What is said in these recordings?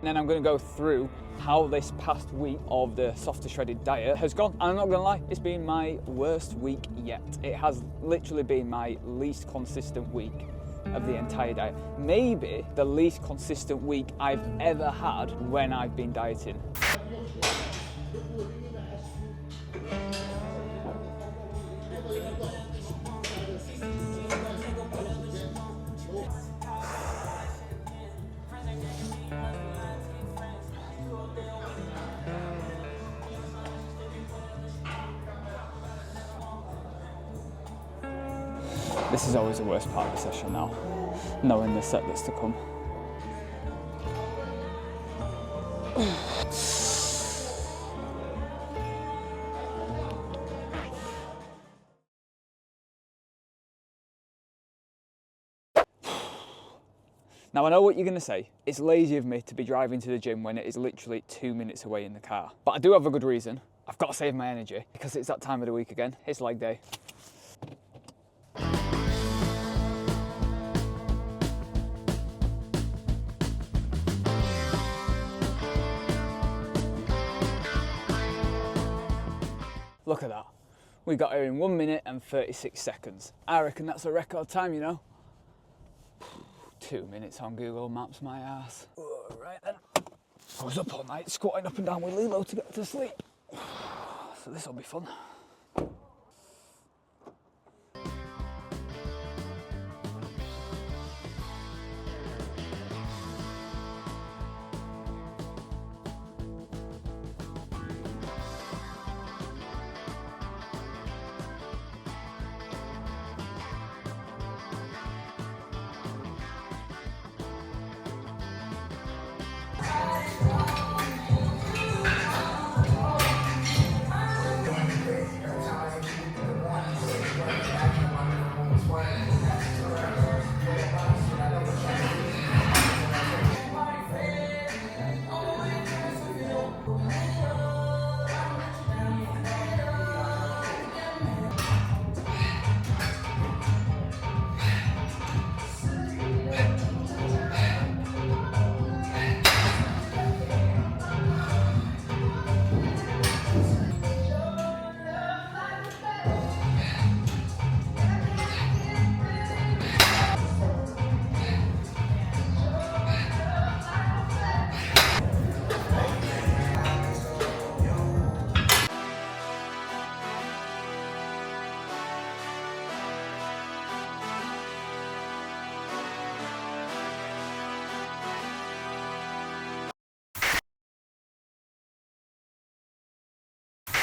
And then I'm going to go through how this past week of the softer shredded diet has gone. And I'm not going to lie, it's been my worst week yet. It has literally been my least consistent week of the entire diet. Maybe the least consistent week I've ever had when I've been dieting. This is always the worst part of the session now, knowing the set that's to come. Now I know what you're going to say, it's lazy of me to be driving to the gym when it is literally 2 minutes away in the car. But I do have a good reason. I've got to save my energy because it's that time of the week again, it's leg day. Look at that. We got here in 1 minute and 36 seconds. I reckon that's a record time, you know. 2 minutes on Google Maps, my ass. Right then. I was up all night squatting up and down with Lilo to get to sleep. So this will be fun.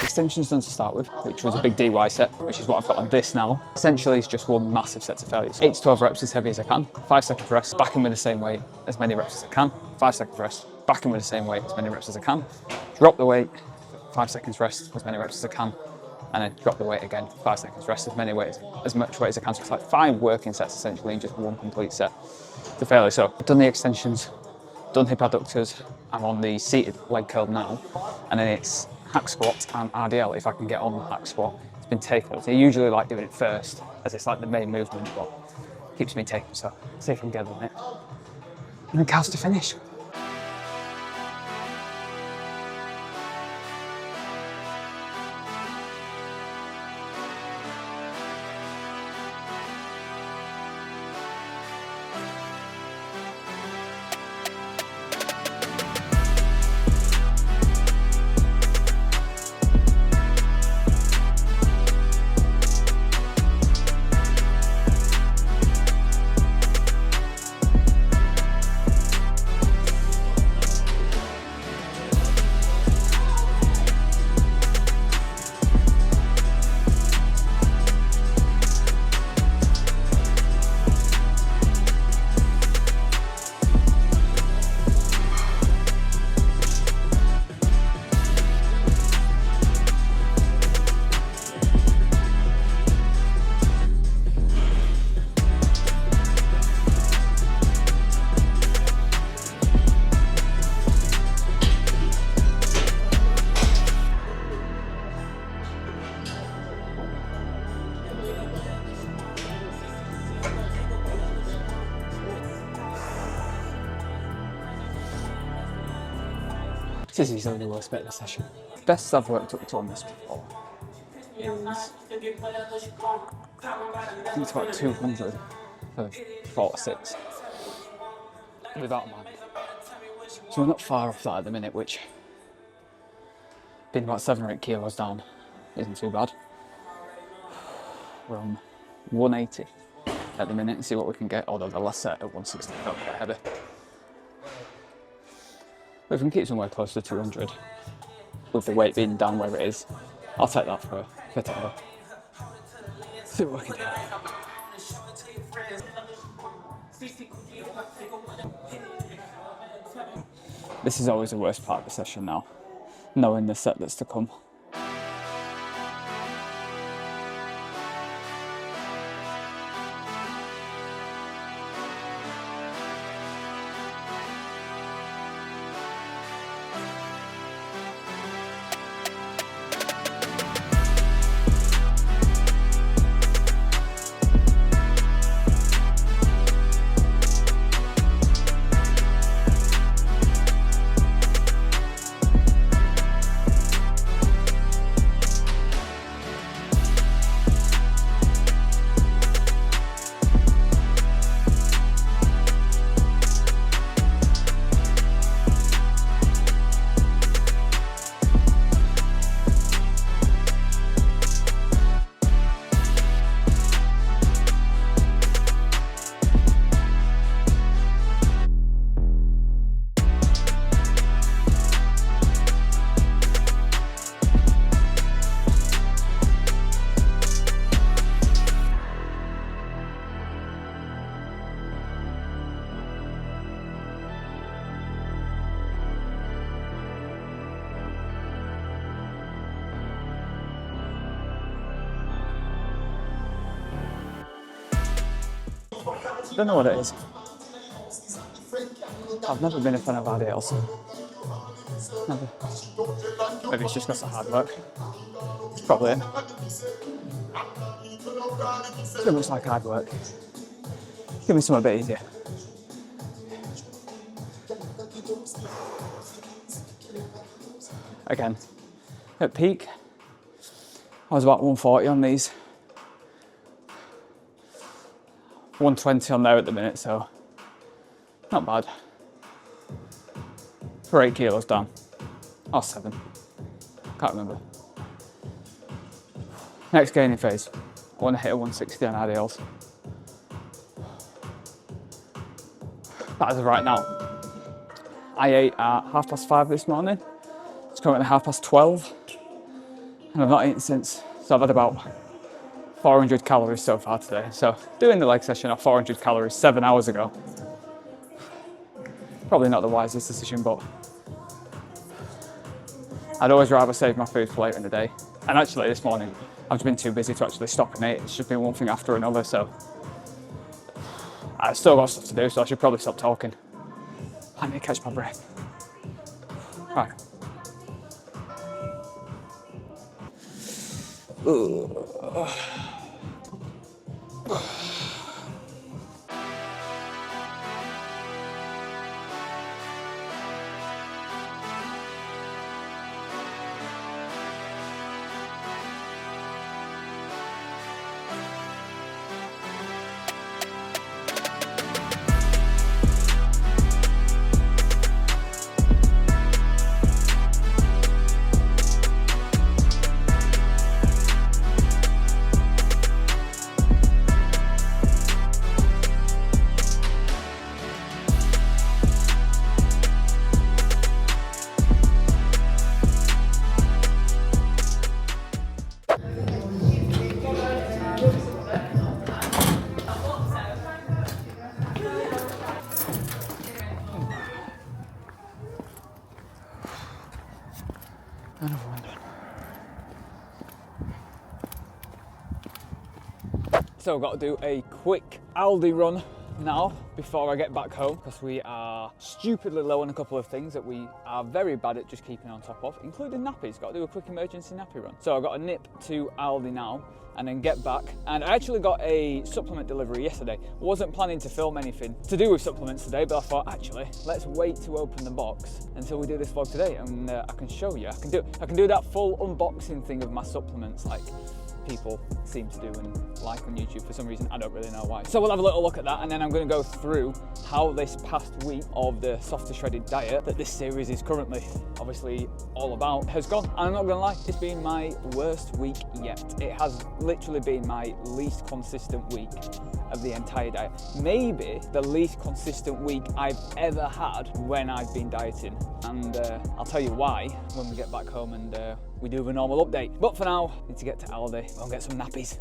Extensions done to start with, which was a big DY set, which is what I've got on this now. Essentially, it's just one massive set of failures. 8 to 12 reps as heavy as I can, 5 seconds rest, back in with the same weight, as many reps as I can, 5 seconds rest, back in with the same weight, as many reps as I can, drop the weight, 5 seconds rest, as many reps as I can, and then drop the weight again, 5 seconds rest, as much weight as I can. So it's like 5 working sets essentially in just one complete set to failure. So I've done the extensions, done hip adductors, I'm on the seated leg curl now, and then it's hack squat and RDL if I can get on the hack squat. It's been taken. I usually like doing it first as it's like the main movement, but it keeps me taken, so see if I can get on it. And then cows to finish. This is easily the worst bit of the session. Best I've worked up to on this before is, I think it's about 200 for 46 without a man. So we're not far off that at the minute, which being about 7 or 8 kilos down isn't too bad. We're on 180 at the minute and see what we can get, although the last set at 160 felt quite heavy. But if we can keep somewhere close to 200 with the weight being down where it is, I'll take that for tomorrow. See what we can do. This is always the worst part of the session now, knowing the set that's to come. Don't know what it is. I've never been a fan of RDLs. Never. Maybe it's just because of hard work. It's probably it. Too much like hard work. Give me something a bit easier. Again, at peak, I was about 140 on these. 120 on there at the minute, so not bad. For 8 kilos down, or 7, can't remember. Next gaining phase, I want to hit a 160 on RDLs. That is right now. I ate at 5:30 this morning. It's currently 12:30, and I've not eaten since. So I've had about 400 calories so far today. So doing the leg session off 400 calories 7 hours ago. Probably not the wisest decision, but I'd always rather save my food for later in the day. And actually this morning, I've just been too busy to actually stop and eat. It's just been one thing after another, so I've still got stuff to do, so I should probably stop talking. I need to catch my breath. Right. So I've got to do a quick Aldi run now before I get back home, because we are stupidly low on a couple of things that we are very bad at just keeping on top of, including nappies. Got to do a quick emergency nappy run. So I got a nip to Aldi now and then get back. And I actually got a supplement delivery yesterday. Wasn't planning to film anything to do with supplements today, but I thought actually let's wait to open the box until we do this vlog today, and I can show you. I can do that full unboxing thing of my supplements like people seem to do and like on YouTube for some reason. I don't really know why. So we'll have a little look at that, and then I'm going to go through how this past week of the softer shredded diet that this series is currently obviously all about has gone. And I'm not going to lie, it's been my worst week yet. It has literally been my least consistent week of the entire diet. Maybe the least consistent week I've ever had when I've been dieting. And I'll tell you why when we get back home and we do the normal update. But for now, I need to get to Aldi and get some nappies.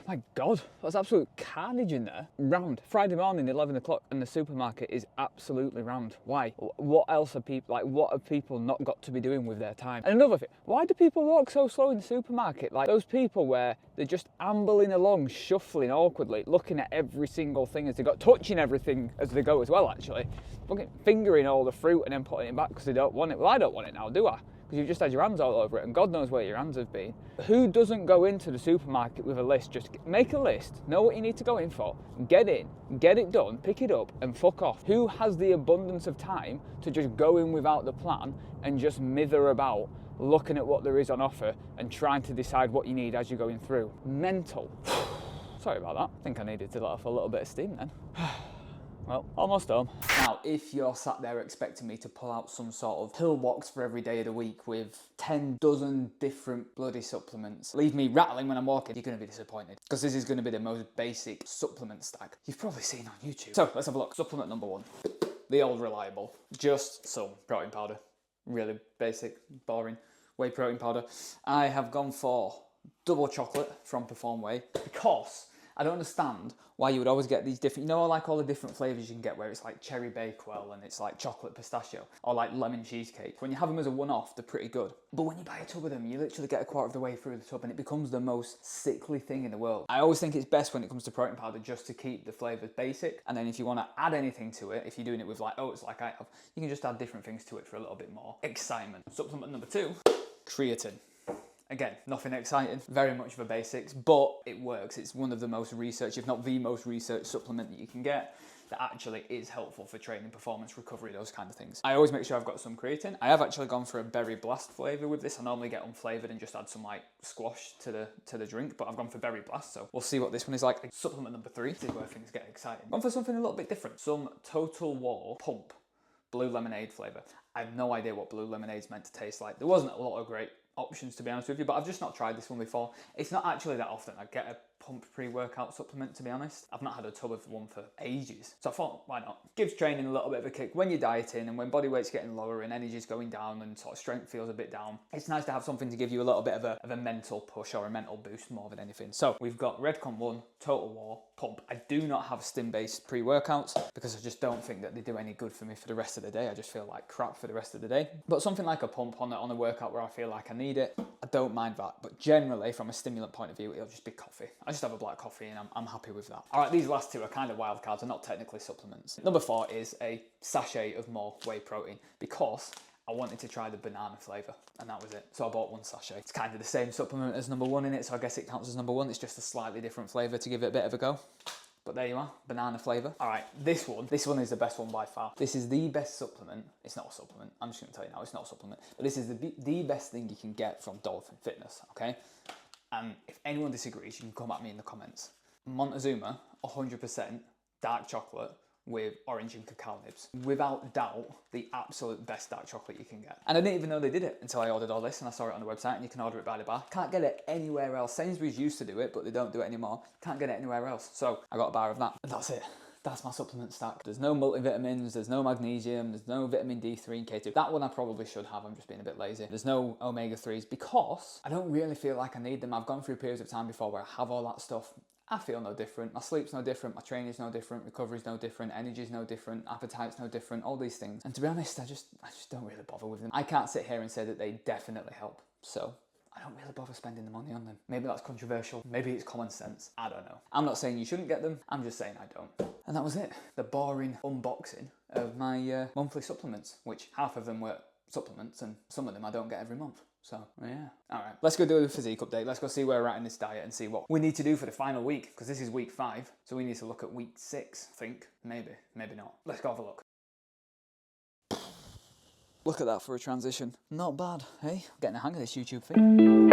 My God, that's absolute carnage in there. Rammed. Friday morning, 11 o'clock, and the supermarket is absolutely rammed. Why? What else are people, like, what have people not got to be doing with their time? And another thing, why do people walk so slow in the supermarket? Like those people where they're just ambling along, shuffling awkwardly, looking at every single thing as they go, touching everything as they go as well, actually. Fucking fingering all the fruit and then putting it back because they don't want it. Well, I don't want it now, do I? Because you've just had your hands all over it and God knows where your hands have been. Who doesn't go into the supermarket with a list? Just make a list, know what you need to go in for, get in, get it done, pick it up and fuck off. Who has the abundance of time to just go in without the plan and just mither about looking at what there is on offer and trying to decide what you need as you're going through? Mental. Sorry about that. I think I needed to let off a little bit of steam then. Well, almost home. Now, if you're sat there expecting me to pull out some sort of pillbox for every day of the week with 10 dozen different bloody supplements, leave me rattling when I'm walking, you're going to be disappointed. Because this is going to be the most basic supplement stack you've probably seen on YouTube. So, let's have a look. Supplement number one. The old reliable. Just some protein powder. Really basic, boring whey protein powder. I have gone for double chocolate from Perform Whey because I don't understand why you would always get these different, you know, like all the different flavours you can get where it's like cherry bakewell and it's like chocolate pistachio or like lemon cheesecake. When you have them as a one-off, they're pretty good. But when you buy a tub of them, you literally get a quarter of the way through the tub and it becomes the most sickly thing in the world. I always think it's best when it comes to protein powder just to keep the flavours basic. And then if you want to add anything to it, if you're doing it with like oats like I have, you can just add different things to it for a little bit more excitement. Supplement number two, creatine. Again, nothing exciting, very much of a basics, but it works. It's one of the most researched, if not the most researched supplement that you can get that actually is helpful for training, performance, recovery, those kind of things. I always make sure I've got some creatine. I have actually gone for a berry blast flavour with this. I normally get unflavoured and just add some like squash to the drink, but I've gone for berry blast, so we'll see what this one is like. Supplement number three, this is where things get exciting. Gone for something a little bit different. Some Total War Pump blue lemonade flavour. I have no idea what blue lemonade's meant to taste like. There wasn't a lot of great options, to be honest with you, but I've just not tried this one before. It's not actually that often I get a pump pre-workout supplement, to be honest. I've not had a tub of one for ages, so I thought, why not? Gives training a little bit of a kick when you're dieting and when body weight's getting lower and energy's going down and sort of strength feels a bit down. It's nice to have something to give you a little bit of a mental push or a mental boost more than anything. So we've got Redcon 1 Total War Pump. I do not have stim-based pre-workouts because I just don't think that they do any good for me for the rest of the day. I just feel like crap for the rest of the day. But something like a pump on a workout where I feel like I need it, I don't mind that. But generally, from a stimulant point of view, it'll just be coffee. I just have a black coffee and I'm happy with that. All right, these last two are kind of wild cards. They're not technically supplements. Number 4 is a sachet of more whey protein because I wanted to try the banana flavour and that was it. So I bought one sachet. It's kind of the same supplement as number 1 in it, so I guess it counts as number 1. It's just a slightly different flavour to give it a bit of a go. But there you are, banana flavour. All right, this one is the best one by far. This is the best supplement. It's not a supplement, I'm just gonna tell you now, it's not a supplement. But this is the best thing you can get from Dolphin Fitness, okay? And if anyone disagrees, you can come at me in the comments. Montezuma, 100% dark chocolate with orange and cacao nibs. Without doubt, the absolute best dark chocolate you can get. And I didn't even know they did it until I ordered all this and I saw it on the website, and you can order it by the bar. Can't get it anywhere else. Sainsbury's used to do it, but they don't do it anymore. Can't get it anywhere else. So I got a bar of that. And that's it. That's my supplement stack. There's no multivitamins, there's no magnesium, there's no vitamin D3 and K2. That one I probably should have, I'm just being a bit lazy. There's no omega-3s because I don't really feel like I need them. I've gone through periods of time before where I have all that stuff. I feel no different. My sleep's no different, my training's no different, recovery's no different, energy's no different, appetite's no different, all these things. And to be honest, I just don't really bother with them. I can't sit here and say that they definitely help. So I don't really bother spending the money on them. Maybe that's controversial. Maybe it's common sense. I don't know. I'm not saying you shouldn't get them. I'm just saying I don't. And that was it. The boring unboxing of my monthly supplements, which half of them were supplements and some of them I don't get every month. So, yeah. All right, let's go do a physique update. Let's go see where we're at in this diet and see what we need to do for the final week, because this is week 5. So we need to look at week 6, I think. Maybe, maybe not. Let's go have a look. Look at that for a transition. Not bad, hey? Getting the hang of this YouTube thing.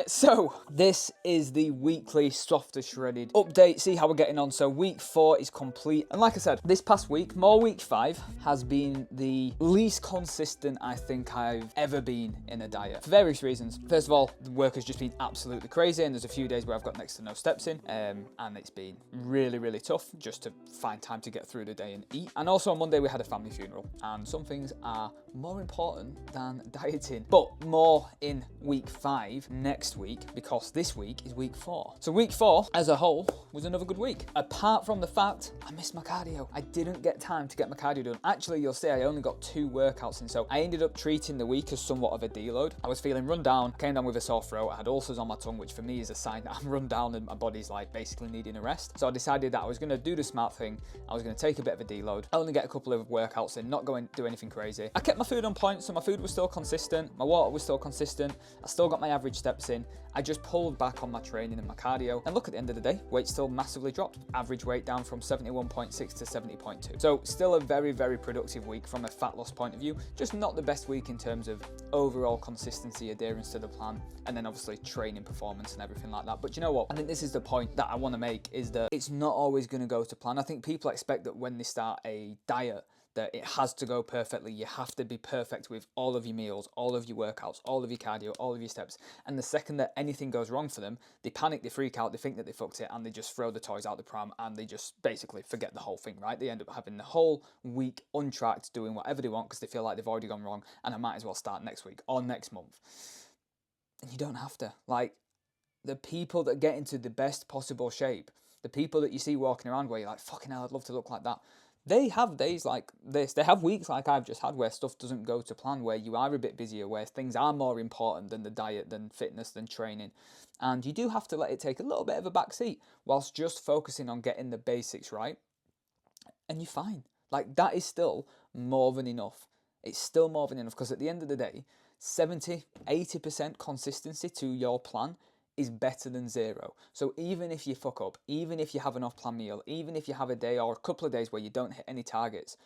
So, this is the weekly softer shredded update. See how we're getting on. So week 4 is complete. And like I said, this past week, more week 5 has been the least consistent I think I've ever been in a diet. For various reasons. First of all, the work has just been absolutely crazy, and there's a few days where I've got next to no steps in. And it's been really, really tough just to find time to get through the day and eat. And also on Monday we had a family funeral, and some things are more important than dieting. But more in week 5 next week, because this week is week 4. So week 4 as a whole was another good week. Apart from the fact I missed my cardio. I didn't get time to get my cardio done. Actually, you'll see I only got 2 workouts in, so I ended up treating the week as somewhat of a deload. I was feeling run down, came down with a sore throat, I had ulcers on my tongue, which for me is a sign that I'm run down and my body's like basically needing a rest. So I decided that I was gonna do the smart thing. I was gonna take a bit of a deload, only get a couple of workouts in, not go and do anything crazy. I kept my food on point, so my food was still consistent, my water was still consistent, I still got my average steps in. I just pulled back on my training and my cardio, and look, at the end of the day, weight still massively dropped. Average weight down from 71.6 to 70.2. So still a very, very productive week from a fat loss point of view, just not the best week in terms of overall consistency, adherence to the plan, and then obviously training performance and everything like that. But you know what? I think this is the point that I want to make, is that it's not always going to go to plan. I think people expect that when they start a diet, that it has to go perfectly. You have to be perfect with all of your meals, all of your workouts, all of your cardio, all of your steps. And the second that anything goes wrong for them, they panic, they freak out, they think that they fucked it, and they just throw the toys out the pram, and they just basically forget the whole thing, right? They end up having the whole week untracked, doing whatever they want because they feel like they've already gone wrong, and I might as well start next week or next month. And you don't have to. Like, the people that get into the best possible shape, the people that you see walking around where you're like, fucking hell, I'd love to look like that, they have days like this. They have weeks like I've just had where stuff doesn't go to plan, where you are a bit busier, where things are more important than the diet, than fitness, than training. And you do have to let it take a little bit of a back seat whilst just focusing on getting the basics right. And you're fine. Like, that is still more than enough. It's still more than enough, because at the end of the day, 70, 80% consistency to your plan is better than 0. So even if you fuck up, even if you have an off-plan meal, even if you have a day or a couple of days where you don't hit any targets,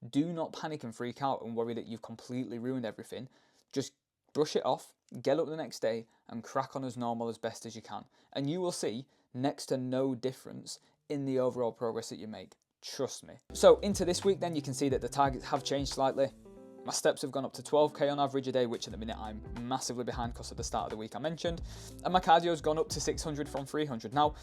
do not panic and freak out and worry that you've completely ruined everything. Just brush it off, get up the next day and crack on as normal as best as you can. And you will see next to no difference in the overall progress that you make. Trust me. So into this week then, you can see that the targets have changed slightly. My steps have gone up to 12k on average a day, which at the minute I'm massively behind because at the start of the week I mentioned. And my cardio's gone up to 600 from 300. Now,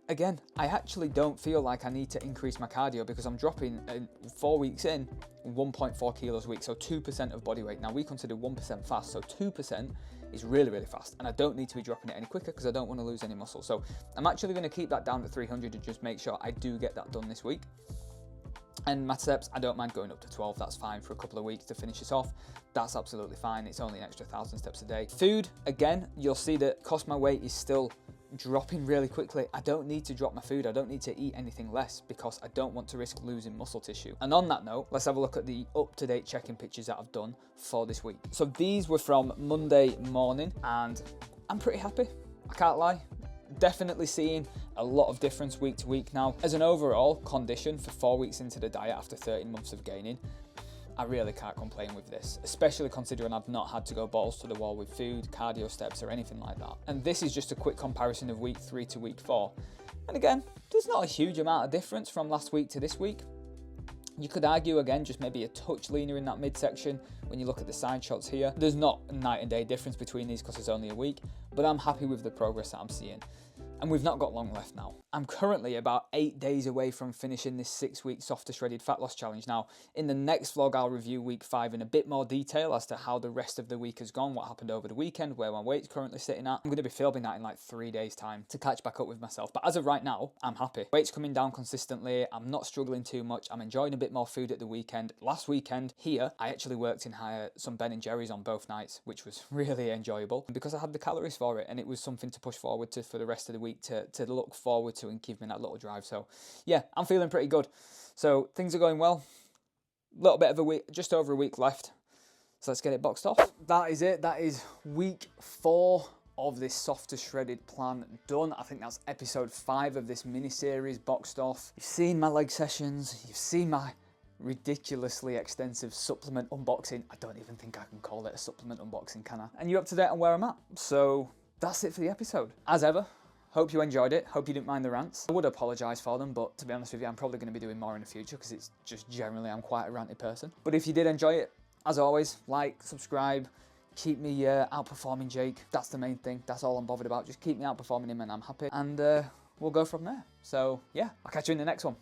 again, I actually don't feel like I need to increase my cardio, because I'm dropping 4 weeks in 1.4 kilos a week, so 2% of body weight. Now, we consider 1% fast, so 2% is really, really fast. And I don't need to be dropping it any quicker because I don't want to lose any muscle. So I'm actually going to keep that down to 300 to just make sure I do get that done this week. And my steps, I don't mind going up to 12, that's fine for a couple of weeks to finish this off. That's absolutely fine, it's only an extra 1,000 steps a day. Food, again, you'll see that cost my weight is still dropping really quickly. I don't need to drop my food, I don't need to eat anything less, because I don't want to risk losing muscle tissue. And on that note, let's have a look at the up-to-date check-in pictures that I've done for this week. So these were from Monday morning, and I'm pretty happy, I can't lie. Definitely seeing a lot of difference week to week now. As an overall condition for 4 weeks into the diet after 13 months of gaining, I really can't complain with this, especially considering I've not had to go balls to the wall with food, cardio steps or anything like that. And this is just a quick comparison of week 3 to week 4. And again, there's not a huge amount of difference from last week to this week. You could argue again, just maybe a touch leaner in that midsection when you look at the side shots here. There's not a night and day difference between these because it's only a week, but I'm happy with the progress that I'm seeing. And we've not got long left now. I'm currently about 8 days away from finishing this 6-week softer shredded fat loss challenge. Now, in the next vlog, I'll review week 5 in a bit more detail as to how the rest of the week has gone, what happened over the weekend, where my weight's currently sitting at. I'm going to be filming that in like 3 days time to catch back up with myself. But as of right now, I'm happy. Weight's coming down consistently. I'm not struggling too much. I'm enjoying a bit more food at the weekend. Last weekend here, I actually worked in some Ben & Jerry's on both nights, which was really enjoyable because I had the calories for it and it was something to push forward to for the rest of the week to look forward to and give me that little drive. So yeah, I'm feeling pretty good. So things are going well. A little bit of a week, just over a week left. So let's get it boxed off. That is it. That is week 4 of this softer shredded plan done. I think that's episode 5 of this mini series boxed off. You've seen my leg sessions. You've seen my ridiculously extensive supplement unboxing. I don't even think I can call it a supplement unboxing, can I? And you're up to date on where I'm at. So that's it for the episode. As ever, hope you enjoyed it. Hope you didn't mind the rants. I would apologise for them, but to be honest with you, I'm probably going to be doing more in the future because it's just generally I'm quite a ranty person. But if you did enjoy it, as always, like, subscribe, keep me outperforming Jake. That's the main thing. That's all I'm bothered about. Just keep me outperforming him and I'm happy. And we'll go from there. So yeah, I'll catch you in the next one.